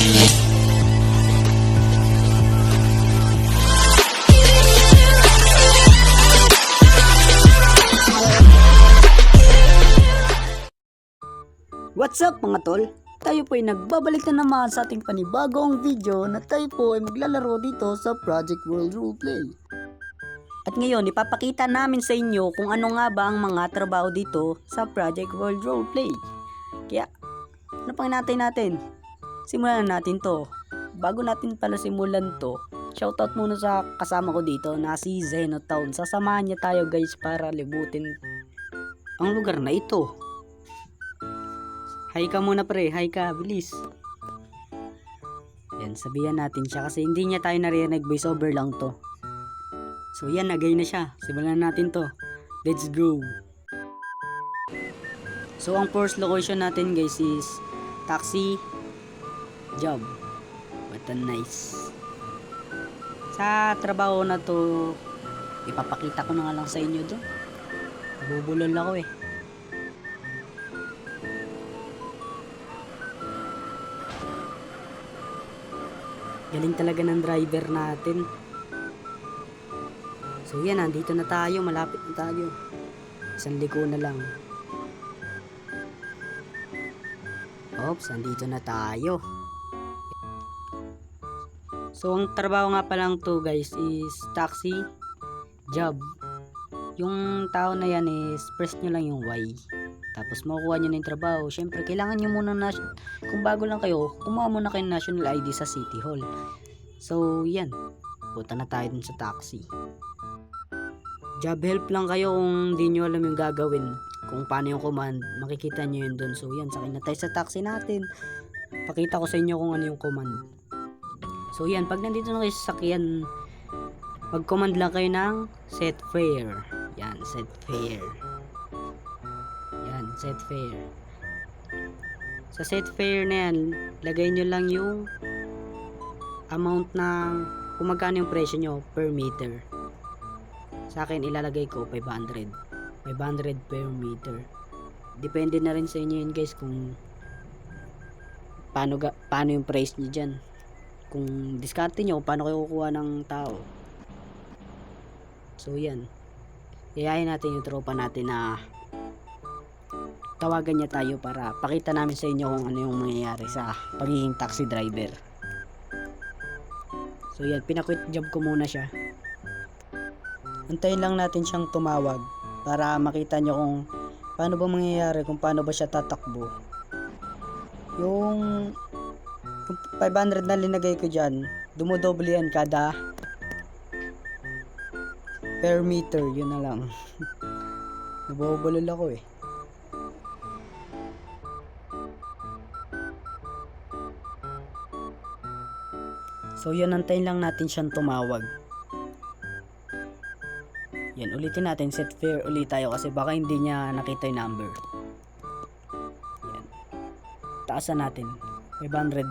What's up mga tol? Tayo po ay nagbabalik na naman sa ating panibagong video na tayo po ay maglalaro dito sa Project World Roleplay. At ngayon ipapakita namin sa inyo kung ano nga ba ang mga trabaho dito sa Project World Roleplay. Kaya ano pang hinatay natin? Simulan na natin to. Bago natin pala simulan to, shoutout muna sa kasama ko dito na si Zenotown. Sasamahan niya tayo guys para libutin ang lugar na ito. Hi ka muna pre, hi ka, bilis. Yan, sabihan natin siya kasi hindi niya tayo naririnig, voice over lang to. So yan, nagay na siya. Simulan natin to. Let's go. So ang first location natin guys is taxi job. What a nice. Sa trabaho na to, ipapakita ko na nga lang sa inyo to. Nabubulol ako eh. Galing talaga ng driver natin. So yan, nandito na tayo, malapit na tayo. Isang liko na lang. Oops, nandito na tayo. So ang trabaho nga palang to guys is taxi job. Yung tao na yan is press nyo lang yung Y. Tapos makukuha nyo na yung trabaho. Syempre kailangan nyo muna na, kung bago lang kayo, kumuha muna kayo ng national ID sa City Hall. So yan, punta na tayo dun sa taxi. Job help lang kayo kung di nyo alam yung gagawin, kung paano yung command, makikita nyo yun dun. So yan, sakay na tayo sa taxi natin. Pakita ko sa inyo kung ano yung command. So yan, pag nandito na kayo sa sakyan, mag-command lang kayo ng set fare. Yan, set fare. Yan, set fare. Sa set fare na yan, lagay nyo lang yung amount na kung magkano yung presyo nyo per meter. Sa akin ilalagay ko 500 per meter. Depende na rin sa inyo yun guys kung paano yung price nyo dyan, kung diskarte nyo kung paano kayo kukuha ng tao. So yan, yayain natin yung tropa natin na tawagan niya tayo para pakita namin sa inyo kung ano yung mangyayari sa pagiging taxi driver. So yan, pinaquit job ko muna siya. Antayin lang natin siyang tumawag para makita nyo kung paano ba mangyayari, kung paano ba siya tatakbo. Yung 500 na linagay ko dyan, dumodoble yan kada per meter, yun na lang. Nabubulol ako eh. So yun, antayin lang natin siyang tumawag. Yan, ulitin natin, set fare ulit tayo kasi baka hindi niya nakita yung number. Yan, taasan natin 501.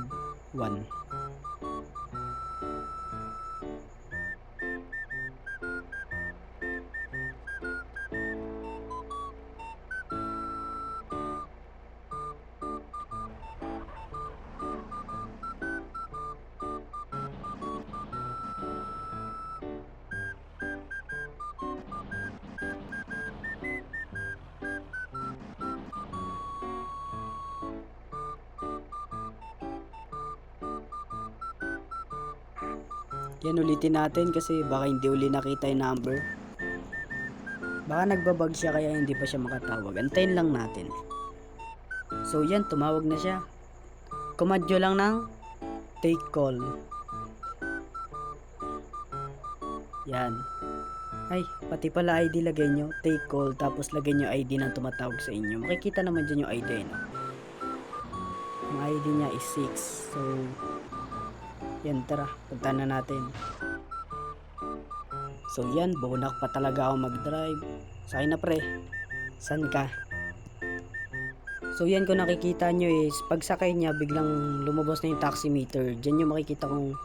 Yan, ulitin natin kasi baka hindi uli nakita yung number. Baka nagbabag siya kaya hindi pa siya makatawag. Antayin lang natin. So yan, tumawag na siya. Command nyo lang ng take call. Yan. Ay, pati pala ID lagay nyo. Take call, tapos lagay nyo ID ng tumatawag sa inyo. Makikita naman dyan yung ID, no? Yung ID niya is 6. So yan, tara, punta na natin. So yan, bunak pa talaga ako mag-drive. Sakay na pre, san ka? So yan, kung nakikita nyo is pagsakay niya biglang lumabas na yung taximeter. Diyan nyo makikita kung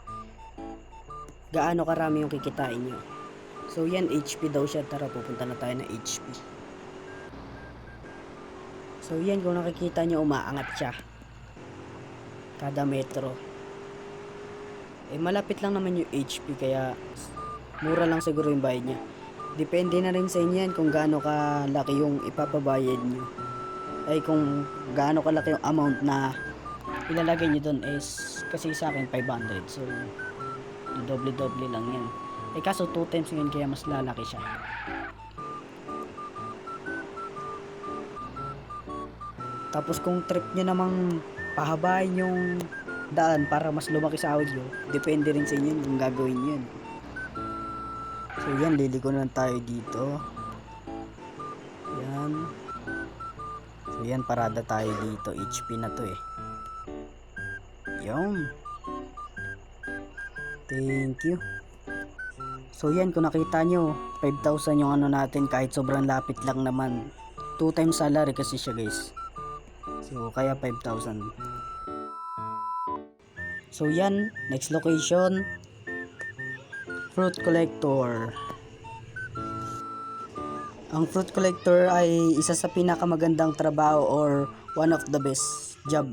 gaano karami yung kikitain nyo. So yan, HP daw siya. Tara, pupunta na tayo ng HP. So yan, kung nakikita nyo umaangat siya kada metro. Eh malapit lang naman yung HP kaya mura lang siguro yung bayad niya. Depende na rin sa inyo yan kung gaano kalaki yung ipapabayad nyo. Ay kung gaano kalaki yung amount na ilalagay nyo doon is kasi sa akin 500. So doble-doble lang yan. Eh kaso 2 times ngayon kaya mas lalaki siya. Tapos kung trip nyo namang pahabain yung daan para mas lumaki sa audio, depende rin sa inyo kung gagawin yun. So yan, liliko na lang tayo dito. Yan. So yan, parada tayo dito. HP na to eh. Yan. Thank you. So yan, kung nakita nyo 5,000 yung ano natin kahit sobrang lapit lang naman. 2 times salary kasi siya guys. So kaya 5,000. So yan, next location, fruit collector. Ang fruit collector ay isa sa pinakamagandang trabaho or one of the best job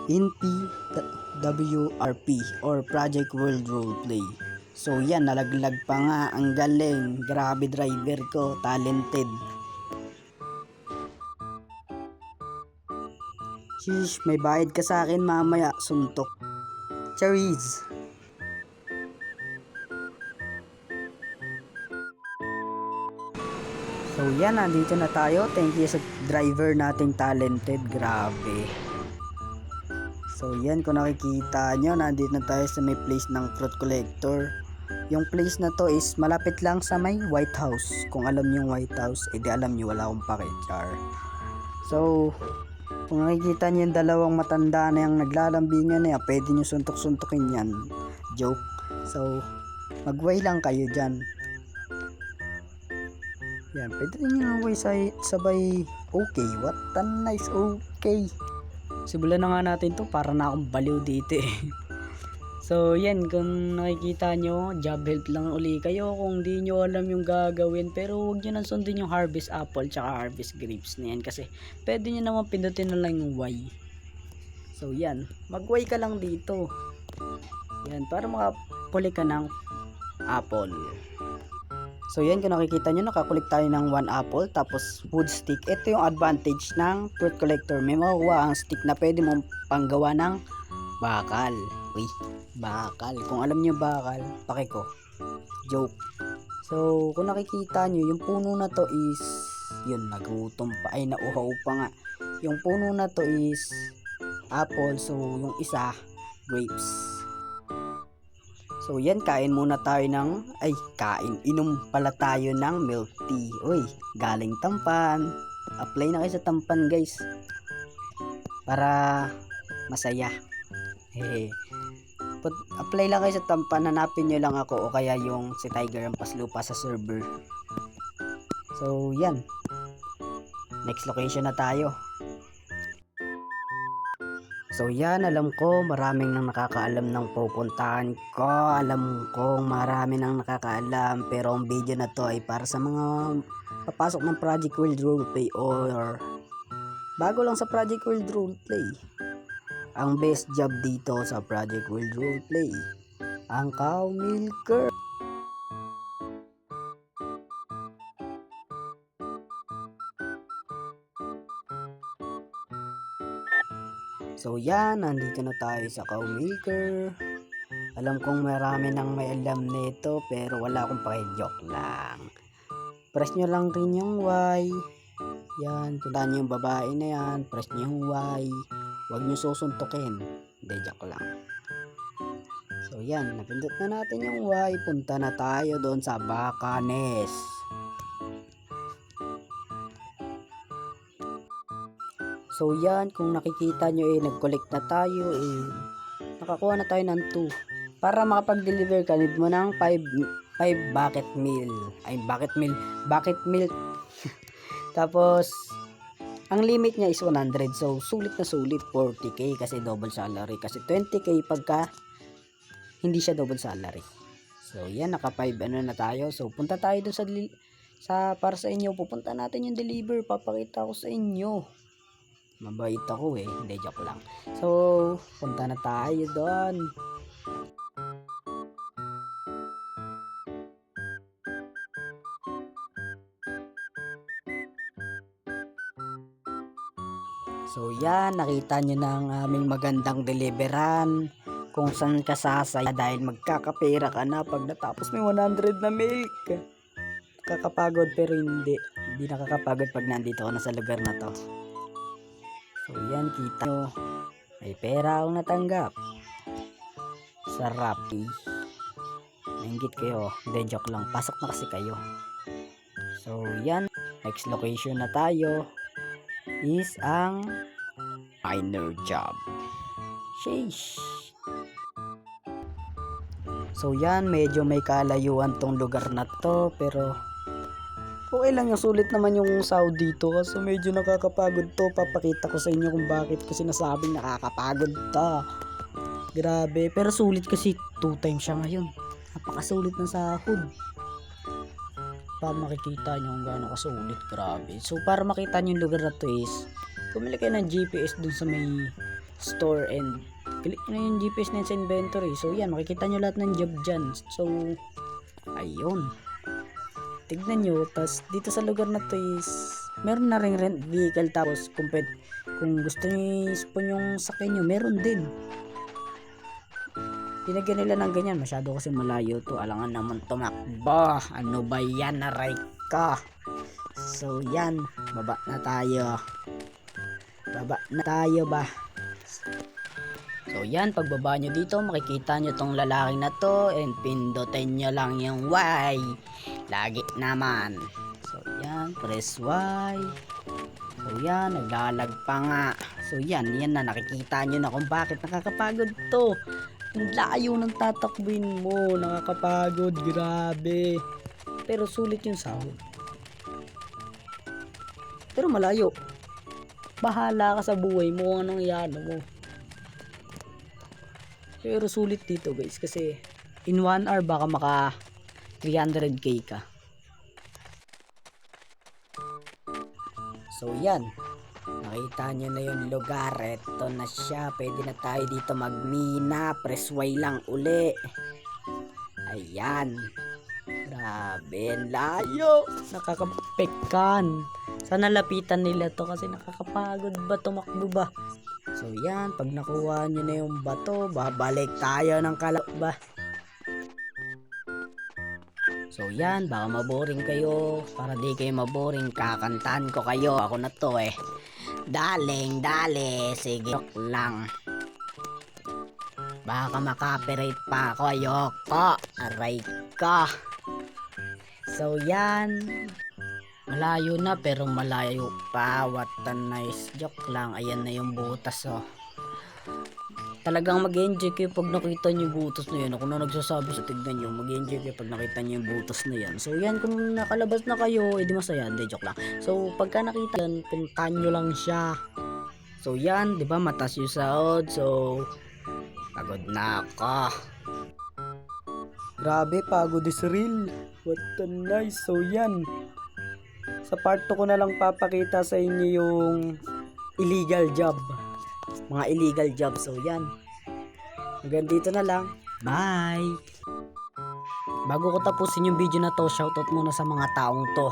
in PWRP or Project World Roleplay. So yan, nalaglag pa nga, ang galing, grabe driver ko, talented. Shish, may bayad ka sa akin mamaya, suntok. Cherries. So yan, nandito na tayo. Thank you sa driver nating talented, grabe. So yan, kung nakikita nyo, nandito na tayo sa may place ng fruit collector. Yung place na to is malapit lang sa may White House. Kung alam nyo yung White House, edi alam nyo, wala akong pakechar. So kung nakikita nyo yung dalawang matanda na yung naglalambingan na yan, pwede nyo suntok-suntokin yan. Joke. So magway lang kayo dyan. Yan, pwede rin yung way sabay. Okay, what a nice okay. Simulan na nga natin to, para na akong baliw dito eh. So yan, kung nakikita nyo, job help lang uli kayo kung di nyo alam yung gagawin. Pero huwag nyo nang sundin yung harvest apple tsaka harvest grapes na yan, kasi pwede nyo naman pindutin na lang yung Y. So yan, mag-Y ka lang dito. Yan, para makapuli ka ng apple. So yan, kung nakikita nyo, nakakulik tayo ng 1 apple, tapos wood stick. Ito yung advantage ng fruit collector. May makukuha ang stick na pwede mong panggawa ng bakal. Uy, bakal. Kung alam nyo bakal, pakiko. Joke. So kung nakikita nyo, yung puno na to is, yun, nagutom pa. Ay, nauhaw pa nga. Yung puno na to is apple. So yung isa, grapes. So yan, kain muna tayo ng, inom pala tayo ng milk tea. Uy, galing Tampan. Apply na kayo sa Tampan guys, para masaya. Apply lang kayo sa Tampan, hanapin nyo lang ako o kaya yung si Tiger ang paslupa sa server. So yan, next location na tayo. So yan, alam ko maraming nang nakakaalam ng pupuntahan ko. Alam ko marami nang nakakaalam, pero ang video na to ay para sa mga papasok ng Project World Roleplay or bago lang sa Project World Roleplay. Ang best job dito sa Project World Roleplay, ang cow milker. So yan, nandito na tayo sa cow milker. Alam kong marami nang may alam nito, pero wala akong paki-joke lang. Press nyo lang rin yung Y. Yan, tandaan nyo yung babae na yan, press nyo yung Y. Huwag nyo susuntukin. Hindi, joke lang. So yan, napindot na natin yung Y. Punta na tayo doon sa Bacanes. So yan, kung nakikita nyo nag-collect na tayo nakakuha na tayo ng 2. Para makapag-deliver ka, need mo ng 5 bucket meal. Bucket milk. Tapos ang limit niya is 100. So sulit na sulit, 40k kasi double salary. Kasi 20k pagka hindi siya double salary. So yan, naka 5 na tayo. So punta tayo dun sa para sa inyo. Pupunta natin yung deliver. Papakita ko sa inyo. Mabait ako hindi, joke lang. So punta na tayo doon. So yan, nakita nyo na ang aming magandang deliveran. Kung saan ka sasaya dahil magkakapera ka na pag natapos mo 100 na milk. Kakapagod pero hindi. Hindi nakakapagod pag nandito ka na sa lugar na to. So yan, kita nyo. May pera akong natanggap. Sarap. Nainggit kayo. Hindi, joke lang. Pasok na kasi kayo. So yan, next location na tayo is ang minor job. Sheesh. So yan, medyo may kalayuan tong lugar na to, pero okay lang yung sulit naman yung sahod dito kasi medyo nakakapagod to. Papakita ko sa inyo kung bakit ko sinasabing nakakapagod to. Grabe, pero sulit kasi 2 times siya ngayon. Napakasulit ng sahod. Para makikita nyo kung gaano kasulit, grabe. So para makita nyo yung lugar na to is pumili kayo ng GPS dun sa may store and click nyo yung GPS na sa inventory. So yan, makikita nyo lahat ng job dyan. So ayun, tignan nyo. Tapos dito sa lugar na to is meron na ring rent vehicle. Tapos kung gusto nyo i-spawn yung sakyan nyo, meron din. Pinagyan nila ng ganyan, masyado kasi malayo to. Alangan naman tumakbo. Ano ba yan, aray ka? So yan, baba na tayo. Baba na tayo ba? So yan, pagbaba nyo dito, makikita nyo tong lalaking na to and pindutin nyo lang yung Y. Lagi naman. So yan, press Y. So yan, naglalag pa nga. So yan na, nakikita nyo na kung bakit nakakapagod to. Ang layo ng tatakbuin mo, nakakapagod, grabe. Pero sulit yung sahod. Pero malayo. Bahala ka sa buhay mo, anong iano mo. Pero sulit dito guys, kasi in 1 hour baka maka 300k ka. So yan, nakita nyo na yung lugar. Eto na siya, pwede na tayo dito magmina. Press Y lang uli. Ayan, grabe, layo, nakakapekan. Sana lapitan nila to kasi nakakapagod ba, tumakbo ba. So yan, pag nakuha nyo na yung bato, babalik tayo ng kalaba. So yan, baka maboring kayo. Para di kayo maboring, kakantahan ko kayo. Ako na to eh. Daling, dali, sige lang. Baka maka-copyright pa ako, ayoko. Aray ka. So yan, malayo na pero malayo pa. What a nice, joke lang. Ayan na yung butas oh. Talagang mag-enjoy kayo pag nakita nyo yung butas na yan. Ako na nagsasabi sa tignan nyo, mag-enjoy kayo pag nakita nyo yung butas na yan. So yan, kung nakalabas na kayo, edi masaya. Hindi, joke lang. So pagka nakita yan, puntahan nyo lang siya. So yan, di ba, matas yung sahod. So pagod na ako. Grabe, pagod is real. What a nice. So yan, sa part 2 ko na lang papakita sa inyo yung illegal job. Mga illegal job. So yan, hanggang dito na lang. Bye. Bago ko tapusin yung video na to, shoutout muna sa mga taong to.